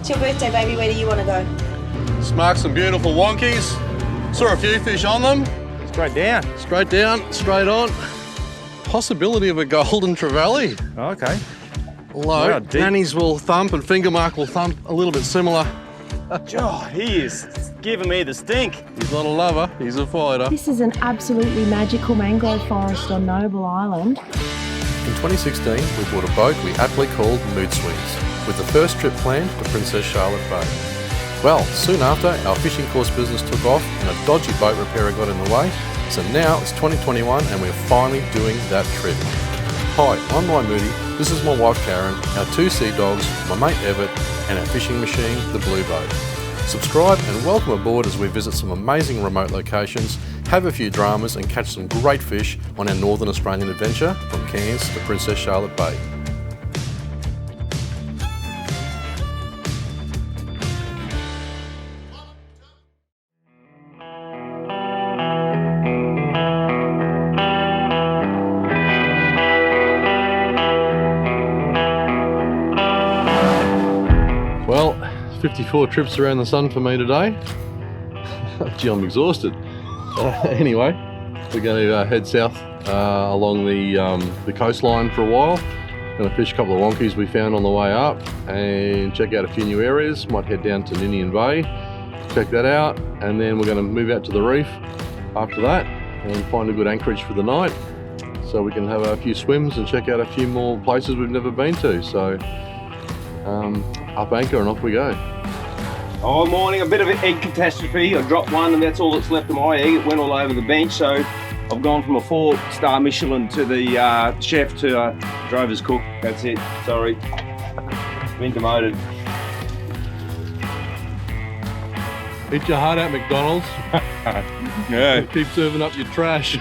It's your birthday, baby. Where do you want to go? Smacked some beautiful wonkies. Saw a few fish on them. Straight down. Straight down, straight on. Possibility of a golden trevally. Okay. Although Wow, deep. nannies will thump and finger mark will thump a little bit similar. Oh, he is giving me the stink. He's not a lover, he's a fighter. This is an absolutely magical mangrove forest on Noble Island. In 2016, we bought a boat we aptly called Mood Swings, with the first trip planned to Princess Charlotte Bay. Well, soon after, our fishing course business took off and a dodgy boat repairer got in the way, so now it's 2021 and we're finally doing that trip. Hi, I'm Ryan Moody, this is my wife Karen, our 2 sea dogs, my mate Everett, and our fishing machine, the Blue Boat. Subscribe and welcome aboard as we visit some amazing remote locations, have a few dramas and catch some great fish on our Northern Australian adventure from Cairns to Princess Charlotte Bay. Well, 54 trips around the sun for me today. Gee, I'm exhausted. Anyway, we're going to head south along the coastline for a while. Going to fish a couple of wonkies we found on the way up and check out a few new areas. Might head down to Ninian Bay, check that out, and then we're going to move out to the reef after that and find a good anchorage for the night so we can have a few swims and check out a few more places we've never been to. So up anchor and off we go. Oh, morning, a bit of an egg catastrophe. I dropped one and that's all that's left of my egg. It went all over the bench, so I've gone from a 4-star Michelin to the chef to a drover's cook. That's it, sorry. Been demoted. Eat your heart out, McDonald's. Yeah. Keep serving up your trash.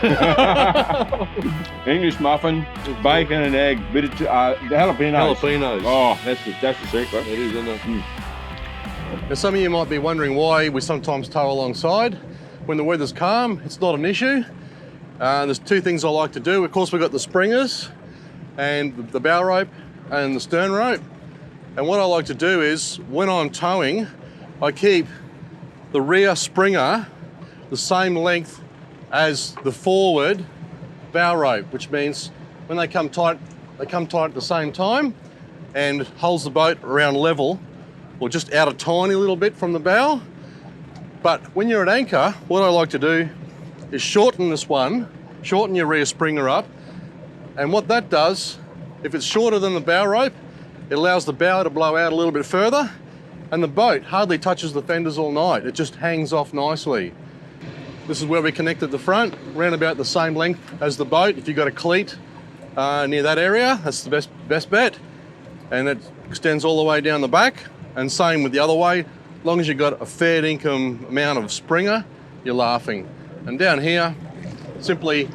English muffin, bacon and egg, bit of jalapenos. Jalapenos. Oh, that's the secret. It is, isn't it? Now, some of you might be wondering why we sometimes tow alongside. When the weather's calm, it's not an issue. There's 2 things I like to do. Of course, we've got the springers and the bow rope and the stern rope. And what I like to do is, when I'm towing, I keep the rear springer the same length as the forward bow rope, which means when they come tight at the same time and holds the boat around level or just out a tiny little bit from the bow. But when you're at anchor, what I like to do is shorten this one, shorten your rear springer up, and what that does, if it's shorter than the bow rope, it allows the bow to blow out a little bit further, and the boat hardly touches the fenders all night. It just hangs off nicely. This is where we connected the front, around about the same length as the boat. If you've got a cleat near that area, that's the best bet. And it extends all the way down the back, and same with the other way. As long as you've got a fair income amount of springer, you're laughing. And down here, simply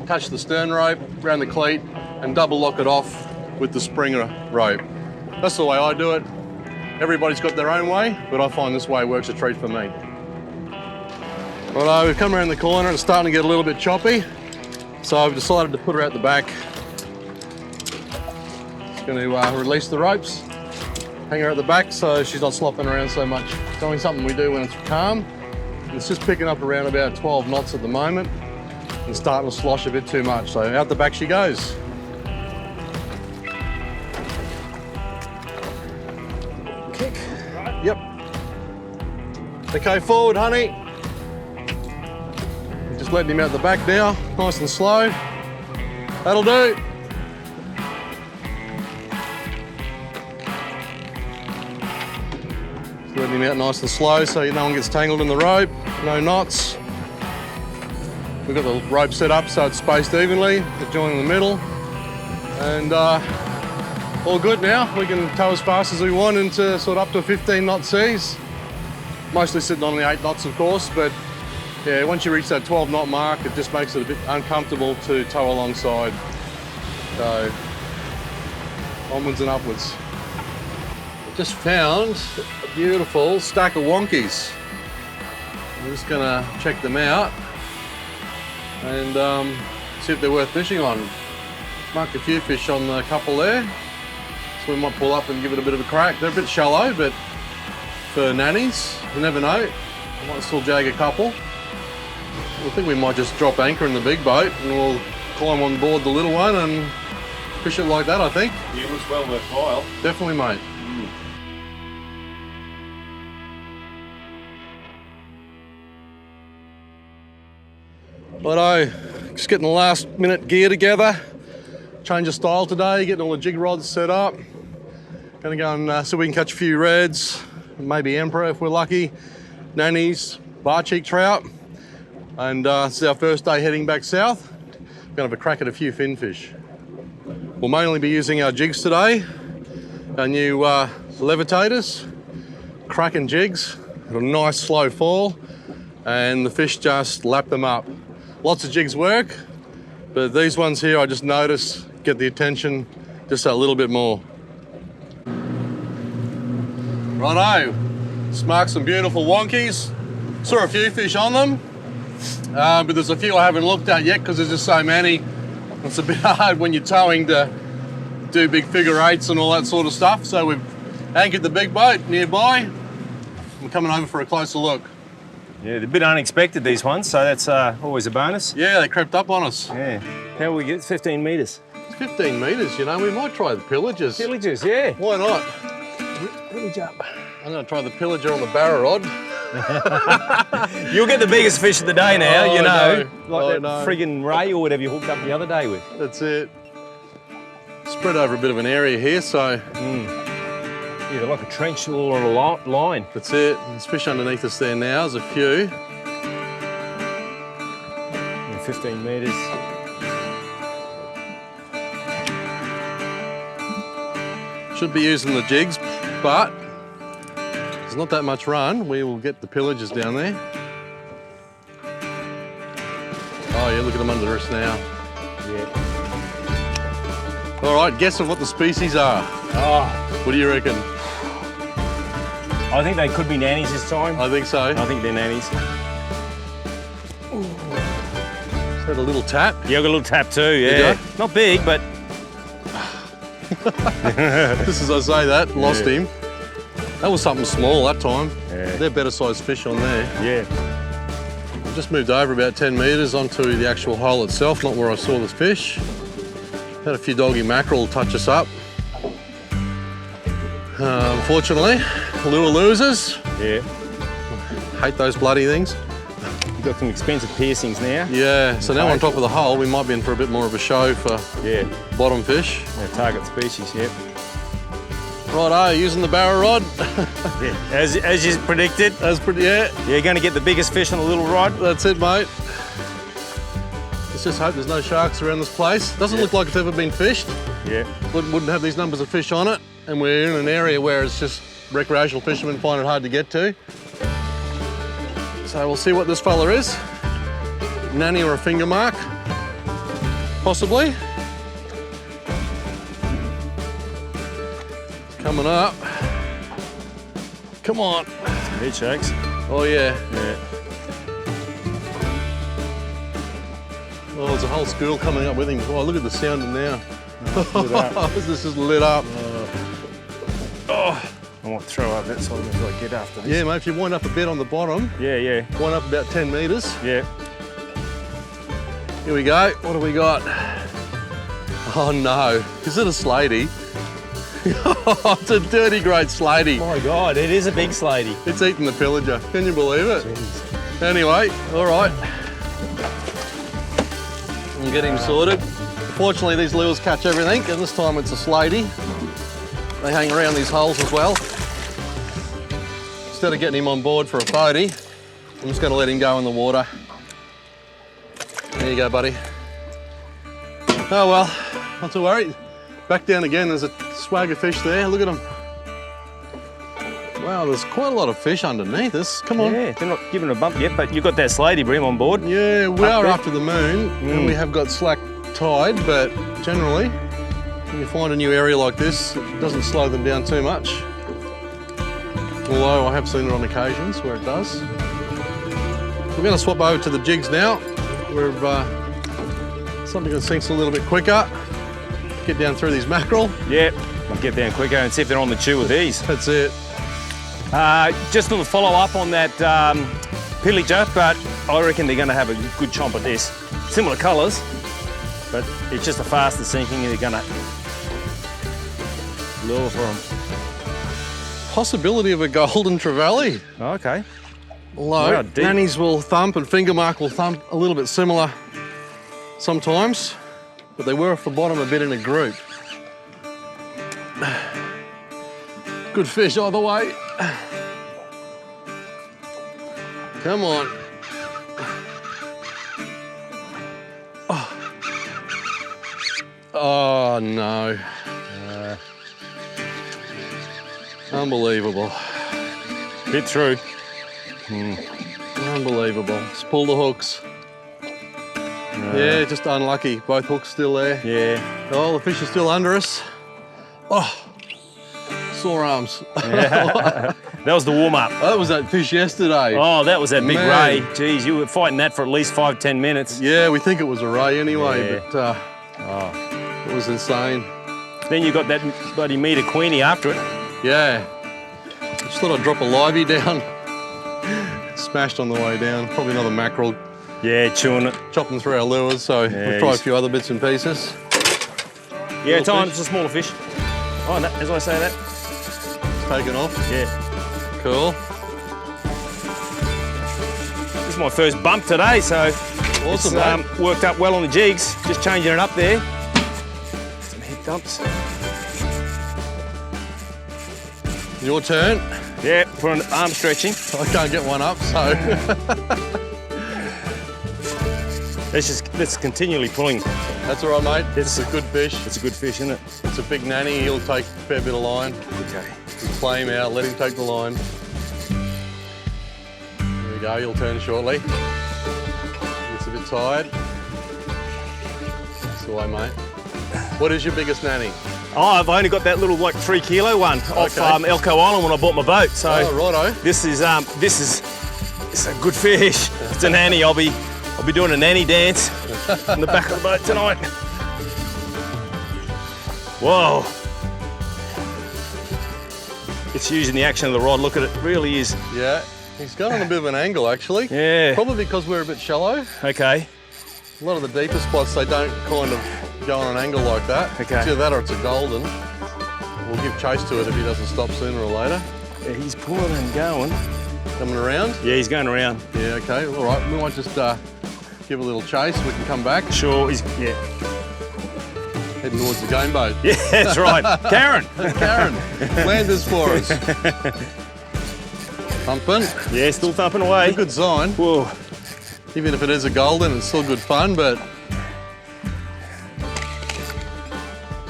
touch the stern rope around the cleat and double lock it off with the springer rope. That's the way I do it. Everybody's got their own way, but I find this way works a treat for me. Well, we've come around the corner and it's starting to get a little bit choppy, so I've decided to put her out the back. Just going to release the ropes, hang her at the back so she's not slopping around so much. It's only something we do when it's calm. It's just picking up around about 12 knots at the moment and starting to slosh a bit too much, so out the back she goes. Kick. Yep. Okay, forward, honey. Just letting him out the back now, nice and slow. That'll do. Just letting him out nice and slow so no one gets tangled in the rope, no knots. We've got the rope set up so it's spaced evenly, the joint in the middle. And all good now. We can tow as fast as we want into sort of up to 15 knot seas. Mostly sitting on the 8 knots, of course, but yeah, once you reach that 12 knot mark, it just makes it a bit uncomfortable to tow alongside. So, onwards and upwards. Just found a beautiful stack of wonkies. I'm just gonna check them out and see if they're worth fishing on. Marked a few fish on the couple there, so we might pull up and give it a bit of a crack. They're a bit shallow, but for nannies. You never know. I might still jag a couple. I think we might just drop anchor in the big boat and we'll climb on board the little one and fish it like that, I think. Yeah, it looks well worthwhile. Definitely, mate. Righto, just getting the last minute gear together. Change of style today, getting all the jig rods set up. Gonna go and see if we can catch a few reds, maybe emperor if we're lucky, nannies, bar cheek trout. And this is our first day heading back south. Gonna have a crack at a few finfish. We'll mainly be using our jigs today. Our new 𝗘𝗩𝗘𝗧, cracking jigs, got a nice slow fall, and the fish just lap them up. Lots of jigs work, but these ones here I just notice get the attention just a little bit more. Righto, marked some beautiful wonkies. Saw a few fish on them, but there's a few I haven't looked at yet because there's just so many. It's a bit hard when you're towing to do big figure eights and all that sort of stuff. So we've anchored the big boat nearby. We're coming over for a closer look. Yeah, they're a bit unexpected, these ones, so that's always a bonus. Yeah, they crept up on us. Yeah. How will we get it? 15 metres. It's 15 metres, you know. We might try the pillagers. Pillagers, yeah. Why not? Pillage up. I'm going to try the pillager on the barrow rod. You'll get the biggest fish of the day now, you know. Like that know. friggin' ray or whatever you hooked up the other day with. That's it. Spread over a bit of an area here, so... Yeah, like a trench or a line. That's it. There's fish underneath us there now. There's a few. Yeah, 15 metres. Should be using the jigs, but there's not that much run. We will get the pillagers down there. Oh yeah, look at them under us now. Yeah. All right, guess of what the species are. Oh, What do you reckon? I think they could be nannies this time. I think so. I think they're nannies. Is that a little tap? Yeah, I got a little tap too, yeah. You Not big, but... Just as I say that, lost him. That was something small that time. Yeah. They're better sized fish on there. Yeah. We just moved over about 10 metres onto the actual hole itself, not where I saw the fish. Had a few doggy mackerel touch us up. Unfortunately, lure losers. Yeah. Hate those bloody things. You've got some expensive piercings now. Yeah, so now on top of the hole, we might be in for a bit more of a show for bottom fish. Yeah, target species, yep. Righto, using the barrow rod. Yeah. As you predicted. Yeah. You're going to get the biggest fish on the little rod. That's it, mate. Let's just hope there's no sharks around this place. Doesn't look like it's ever been fished. Yeah. Wouldn't have these numbers of fish on it. And we're in an area where it's just recreational fishermen find it hard to get to. So we'll see what this fella is. Nanny or a finger mark, possibly. Coming up. Come on. Some head shakes. Oh yeah. Yeah. Oh, there's a whole school coming up with him. Oh, look at the sounding now. Look at that. This is lit up. Oh, I might throw up that side until I get after this. Yeah, mate, if you wind up a bit on the bottom, Yeah. wind up about 10 metres. Yeah. Here we go. What have we got? Oh no, is it a slaty? It's a dirty great slaty. My God, it is a big slaty. It's eating the pillager. Can you believe it? Jeez. Anyway, all right. We'll get him sorted. Fortunately, these lures catch everything, and this time it's a slaty. They hang around these holes as well. Instead of getting him on board for a photo, I'm just going to let him go in the water. There you go, buddy. Oh well, not to worry. Back down again, there's a swag of fish there. Look at them. Wow, there's quite a lot of fish underneath us. Come on. Yeah, they're not giving a bump yet, but you've got that slaty brim on board. Yeah, we are there. after the moon, and we have got slack tide, but generally, when you find a new area like this, it doesn't slow them down too much. Although I have seen it on occasions where it does. We're going to swap over to the jigs now. We've something that sinks a little bit quicker. Get down through these mackerel. Yeah, I'll get down quicker and see if they're on the chew with these. That's it. Just a little follow-up on that 𝗘𝗩𝗘𝗥, but I reckon they're going to have a good chomp at this. Similar colours, but it's just a faster sinking and they're going to lure for them. Possibility of a golden Trevally. Oh, okay. Although Wow, deep. nannies will thump and finger mark will thump a little bit similar sometimes, but they were off the bottom a bit in a group. Good fish either way. Come on. Oh no. Unbelievable. Bit through. Unbelievable. Let's pull the hooks. Yeah, just unlucky. Both hooks still there. Yeah. Oh, the fish are still under us. Oh, sore arms. Yeah. That was the warm-up. That was that fish yesterday. Oh, that was that big Man. ray. Geez, you were fighting that for at least 5-10 minutes. Yeah, we think it was a ray anyway, Yeah. but it was insane. Then you got that bloody 𝗬𝗢𝗘𝗏 after it. Yeah. Just thought I'd drop a livey down. Smashed on the way down. Probably another mackerel. Yeah, chewing it. Chopping through our lures, so Yeah, we'll try a he's- few other bits and pieces. Yeah, Little time, fish. it's a smaller fish. Oh, no, as I say that. It's taken off. Yeah. Cool. This is my first bump today, so Awesome, it's mate. worked up well on the jigs. Just changing it up there. Some head dumps. Your turn. Yeah, for an arm stretching. I can't get one up, so. Let's continually pulling. That's all right, mate. It's a good fish. It's a good fish, isn't it? It's a big nanny. He'll take a fair bit of line. Okay. You play him out, let him take the line. There you go, you'll turn shortly. Gets a bit tired. That's the way, mate. What is your biggest nanny? Oh, I've only got that little like 3 kilo one off Okay. Elko Island when I bought my boat. So Oh, righto. this is a good fish. It's a nanny. I'll be doing a nanny dance in the back of the boat tonight. Whoa. It's using the action of the rod. Look at it, really is. Yeah, he's gone on a bit of an angle, actually. Yeah. Probably because we're a bit shallow. Okay. A lot of the deeper spots, they don't kind of go on an angle like that. Okay. It's either that or it's a golden. We'll give chase to it if he doesn't stop sooner or later. Yeah, he's pulling and going. Coming around? Yeah, he's going around. Yeah, okay, all right. We might just give a little chase. We can come back. Sure, yeah. Heading towards the game boat. Yeah, that's right. Karen. Karen, land this for us. Thumping. Yeah, still thumping away. A good sign. Whoa. Even if it is a golden, it's still good fun, but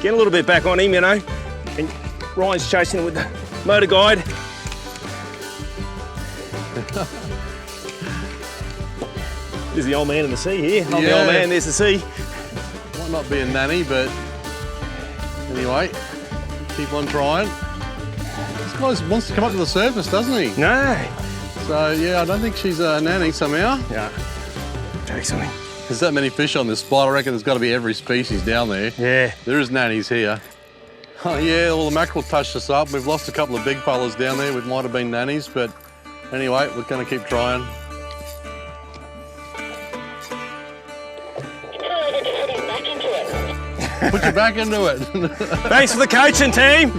Get a little bit back on him, you know. And Ryan's chasing with the motor guide. There's the old man in the sea here. I'm the old Yeah. man, there's the sea. might not be a nanny, but anyway, keep on trying. This guy wants to come up to the surface, doesn't he? No. So yeah, I don't think she's a nanny somehow. Yeah. Take something. There's that many fish on this spot, I reckon there's got to be every species down there. Yeah. There is nannies here. Oh yeah, well the mackerel touched us up. We've lost a couple of big fellas down there, which might have been nannies, but anyway, we're going to keep trying. Put your back into it. Thanks for the coaching, team.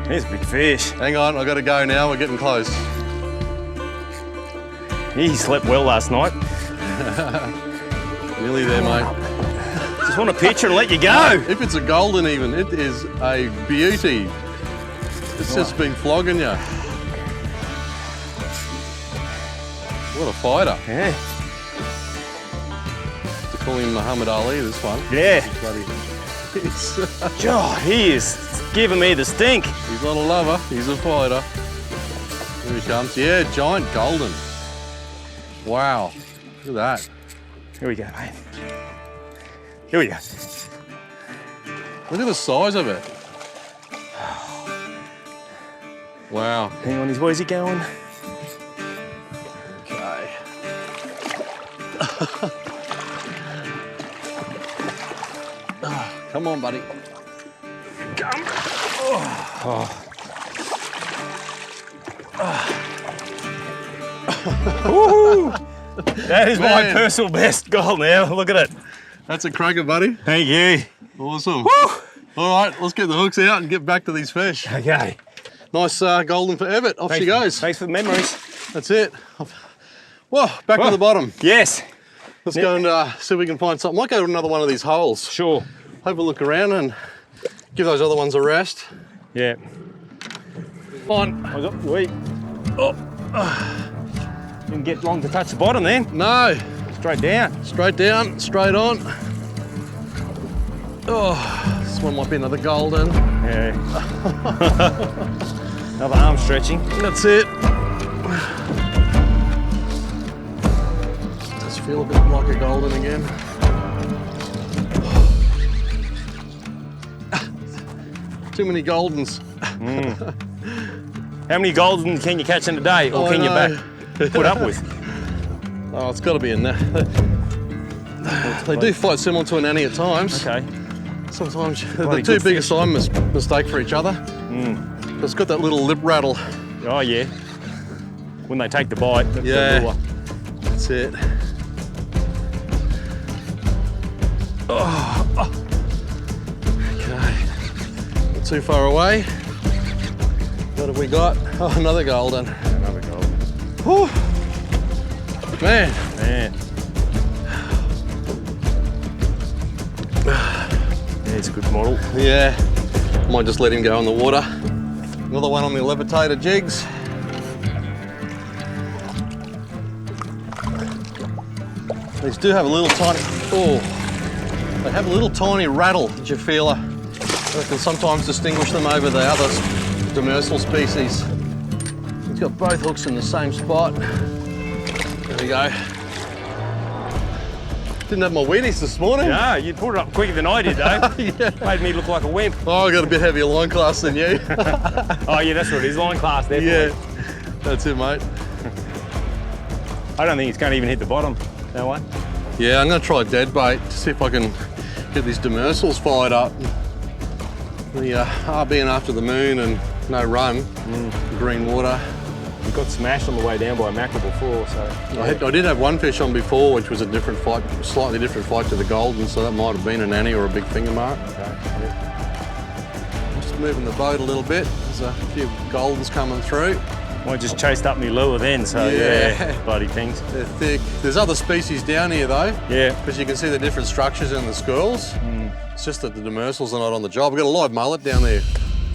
There's a big fish. Hang on, I've got to go now. We're getting close. He slept well last night. Nearly there, mate. Just want a picture and let you go. If it's a golden even, it is a beauty. It's just been flogging you. What a fighter. Yeah. To call him Muhammad Ali, this one. Yeah. Bloody, he's Oh, he is giving me the stink. not a lover, he's a fighter. Here he comes. Yeah, giant golden. Wow, look at that. Here we go, mate. Here we go. Look at the size of it. Wow. Hang on, where's he going? Okay. Come on, buddy. Oh. Woohoo! That is my Man. personal best goal now. Look at it. That's a cracker, buddy. Thank you. Awesome. Woo! All right, let's get the hooks out and get back to these fish. Okay. Nice golden for Everett. Off she goes. Thanks for the memories. That's it. Whoa, back to the bottom. Yes. Let's go and see if we can find something. Might go to another one of these holes. Sure. Have a look around and give those other ones a rest. Yeah. On. I got wait. Oh. Didn't get long to touch the bottom then. No. Straight down. Straight down, straight on. Oh, this one might be another golden. Yeah. Another arm stretching. That's it. Does feel a bit like a golden again. Too many goldens. How many golden can you catch in a day, or can you put up with? Oh, it's got to be in there. They do fight similar to a nanny at times. Okay. Sometimes Bloody the two good biggest fish. I mistake for each other. It's got that little lip rattle. Oh yeah. When they take the bite. That's Yeah. the lure. That's it. Oh. Okay. Not too far away. What have we got? Oh, another golden. Another golden. Whew. Man. Man. Yeah, it's a good model. Yeah. Might just let him go in the water. Another one on the 𝗘𝗢𝗘𝗏 jigs. These do have a little tiny, they have a little tiny rattle that you feel. That can sometimes distinguish them over the other demersal species. It's got both hooks in the same spot. There we go. Didn't have my Wheaties this morning. Yeah, you pulled it up quicker than I did though. Yeah. Made me look like a wimp. Oh, I got a bit heavier line class than you. Oh yeah, that's what it is, line class there. Yeah, that's it, mate. I don't think it's going to even hit the bottom. No way. Yeah, I'm going to try dead bait to see if I can get these demersals fired up. The being after the moon and no run, green water. We got smashed on the way down by a mackerel before, so. I did have one fish on before, which was a different fight, slightly different fight to the golden, so that might have been a nanny or a big finger mark. Okay. Yeah. Just moving the boat a little bit. There's a few goldens coming through. I just chased up my lure then, so yeah, bloody things. They're thick. There's other species down here though. Yeah. Because you can see the different structures in the schools. It's just that the demersals are not on the job. We've got a live mullet down there.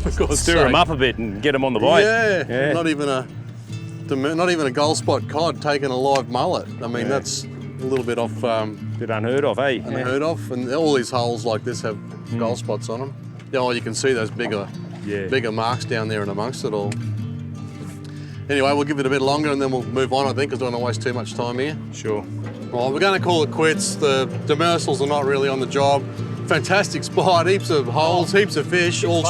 For God's Stir sake. them up a bit and get them on the bite. Yeah. Not even a gold spot cod taking a live mullet. I mean, that's a little bit off. Bit unheard of, eh? Unheard of. And all these holes like this have gold spots on them. Yeah, well, you can see those bigger marks down there and amongst it all. Anyway, we'll give it a bit longer and then we'll move on, I think, because I don't want to waste too much time here. Sure. Right, we're going to call it quits. The demersals are not really on the job. Fantastic spot, heaps of holes, heaps of fish, all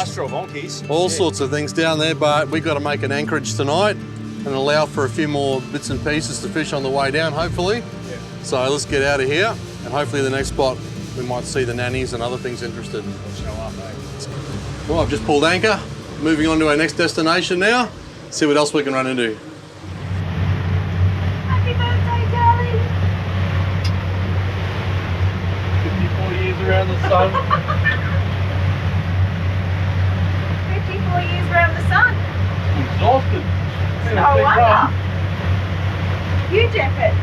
sorts of things down there, but we've got to make an anchorage tonight and allow for a few more bits and pieces to fish on the way down, hopefully. Yeah. So let's get out of here, and hopefully the next spot we might see the nannies and other things interested. Show up, mate. Well, I've just pulled anchor, moving on to our next destination now. See what else we can run into. Happy birthday, darling. 54 years around the sun. 54 years around the sun. Exhausted. No wonder. Huge effort.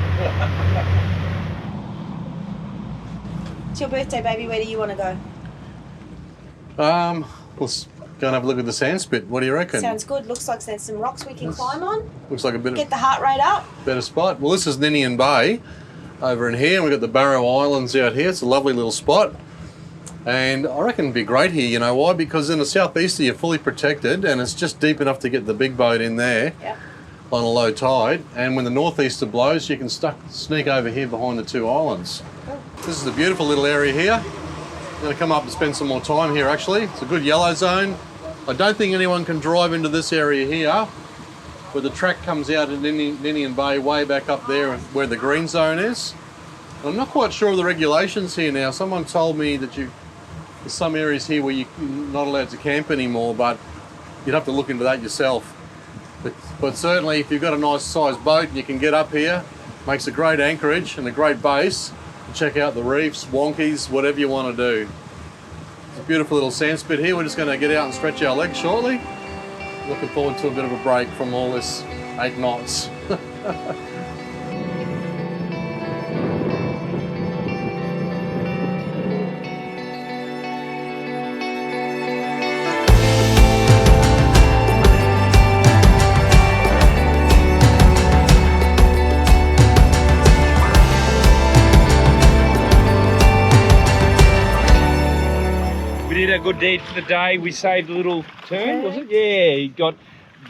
It's your birthday, baby. Where do you want to go? Let's go and have a look at the sand spit. What do you reckon? Sounds good. Looks like there's some rocks we can climb on. Looks like a bit Get the heart rate up. better spot. Well, this is Ninian Bay over in here. We've got the Barrow Islands out here. It's a lovely little spot. And I reckon it'd be great here. You know why? Because in the southeaster, you're fully protected and it's just deep enough to get the big boat in there on a low tide. And when the northeaster blows, you can sneak over here behind the two islands. Cool. This is a beautiful little area here. I'm going to come up and spend some more time here, actually. It's a good yellow zone. I don't think anyone can drive into this area here, where the track comes out in Ninian Bay, way back up there where the green zone is. And I'm not quite sure of the regulations here now. Someone told me that there's some areas here where you're not allowed to camp anymore, but you'd have to look into that yourself. But certainly if you've got a nice sized boat and you can get up here, makes a great anchorage and a great base to check out the reefs, wonkies, whatever you want to do. It's a beautiful little sand spit here. We're just going to get out and stretch our legs shortly. Looking forward to a bit of a break from all this 8 knots. We did a good deed for the day. We saved a little tern, was it? Yeah, he got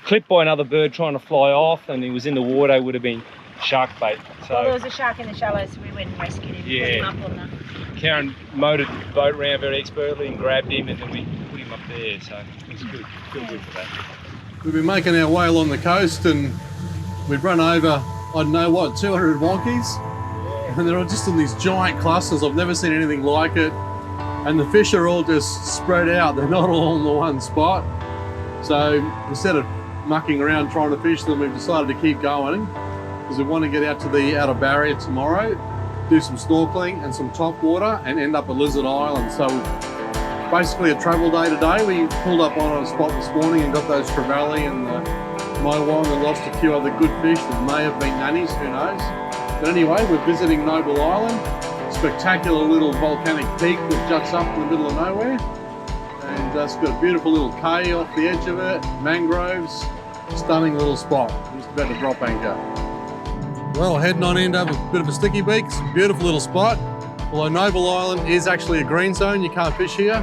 clipped by another bird trying to fly off, and he was in the water. It would have been shark bait. So Well, there was a shark in the shallows, so we went and rescued him. Yeah. Put him up on the... Karen motored the boat around very expertly and grabbed him, and then we put him up there. So it was good. Feel good for that. We've been making our way along the coast and we've run over, I don't know what, 200 wonkies. And they're all just in these giant clusters. I've never seen anything like it. And the fish are all just spread out. They're not all in the one spot. So instead of mucking around trying to fish them, we've decided to keep going because we want to get out to the outer barrier tomorrow, do some snorkeling and some top water and end up at Lizard Island. So basically a travel day today. We pulled up on a spot this morning and got those Trevally and the Mowong and lost a few other good fish that may have been nannies, who knows. But anyway, we're visiting 𝗚𝗡𝗏 Island. Spectacular little volcanic peak that juts up in the middle of nowhere, and it's got a beautiful little cay off the edge of it, mangroves, stunning little spot. I'm just about to drop anchor. Well, heading on in to have a bit of a sticky beak. It's a beautiful little spot. Although 𝗚𝗏 Island is actually a green zone, you can't fish here.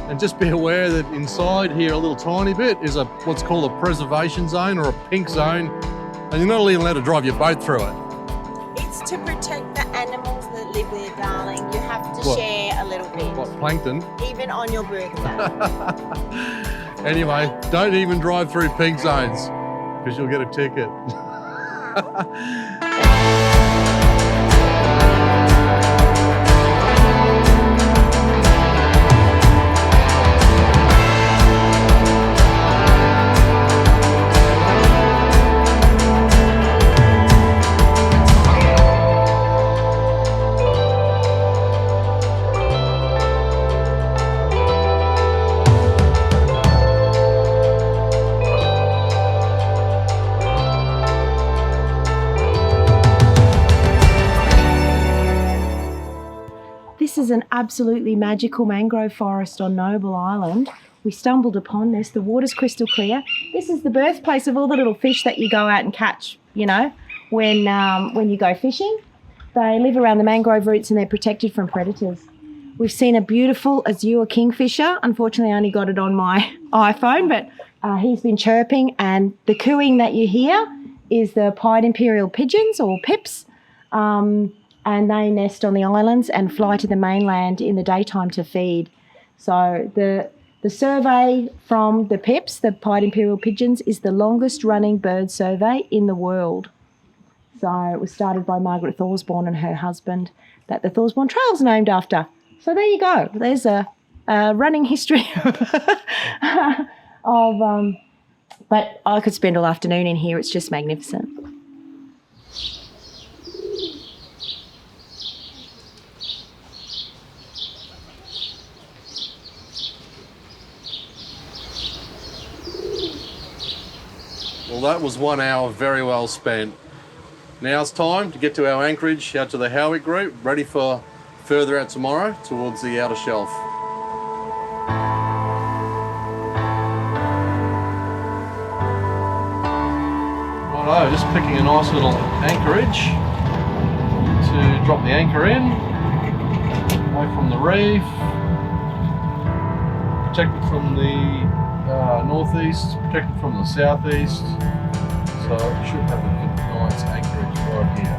And just be aware that inside here a little tiny bit is what's called a preservation zone or a pink zone, and you're not even allowed to drive your boat through it. It's to protect the animals that live there, darling. You have to share a little bit. What, plankton? Even on your birthday. Anyway, don't even drive through pink zones because you'll get a ticket. This is an absolutely magical mangrove forest on 𝗚𝗏 Island. We stumbled upon this. The water's crystal clear. This is the birthplace of all the little fish that you go out and catch, you know, when you go fishing. They live around the mangrove roots and they're protected from predators. We've seen a beautiful azure kingfisher. Unfortunately, I only got it on my iPhone, but he's been chirping, and the cooing that you hear is the pied imperial pigeons, or pips. And they nest on the islands and fly to the mainland in the daytime to feed. So the survey from the pips, the pied imperial pigeons, is the longest running bird survey in the world. So it was started by Margaret Thorsborn and her husband, that the Thorsborn Trail's named after. So there you go. There's a running history but I could spend all afternoon in here. It's just magnificent. Well, that was 1 hour very well spent. Now it's time to get to our anchorage out to the 𝗘𝗏𝗏 group, ready for further out tomorrow towards the outer shelf. Righto, just picking a nice little anchorage to drop the anchor in, away from the reef, protected from the northeast, protected from the southeast, so it should have a good, nice anchorage right here.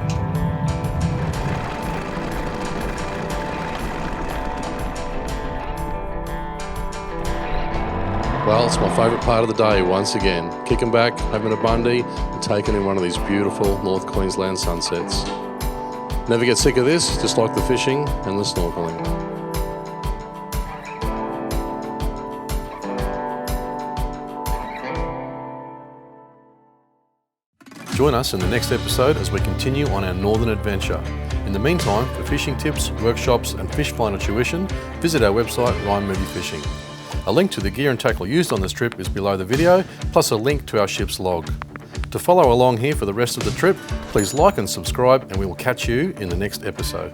Well, it's my favourite part of the day once again. Kicking back, having a bundy, and taking in one of these beautiful North Queensland sunsets. Never get sick of this, just like the fishing and the snorkeling. Join us in the next episode as we continue on our northern adventure. In the meantime, for fishing tips, workshops and fish finder tuition, visit our website Ryan Movie Fishing. A link to the gear and tackle used on this trip is below the video, plus a link to our ship's log. To follow along here for the rest of the trip, please like and subscribe, and we will catch you in the next episode.